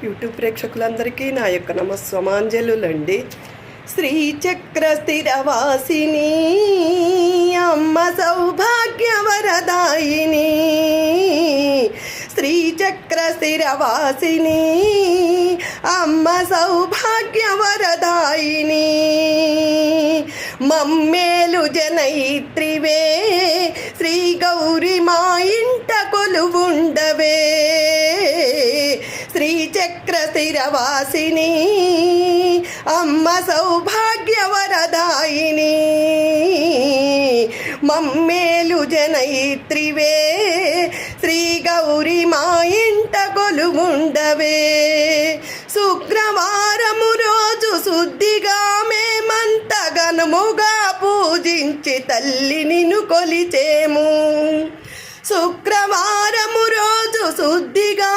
YouTube ప్రేక్షకులందరికీ నా యొక్క నమస్సమాంజలులండి. శ్రీచక్ర స్థిరవాసిని అమ్మ సౌభాగ్యవరదాయిని, శ్రీచక్ర స్థిరవాసిని అమ్మ సౌభాగ్యవరదాయిని, మమ్మేలు జనయిత్రివే శ్రీ గౌరి మా ఇంట కొలువుండవే, శ్రీచక్ర స్థిరవాసిని అమ్మ సౌభాగ్యవరదాయిని, మమ్మేలు జనయిత్రివే శ్రీ గౌరి మా ఇంట కొలువుండవే, శుక్రవారము రోజు శుద్ధిగా మేమంత ఘనముగా పూజించి తల్లి నిన్ను కొలిచేము, శుక్రవారము రోజు శుద్ధిగా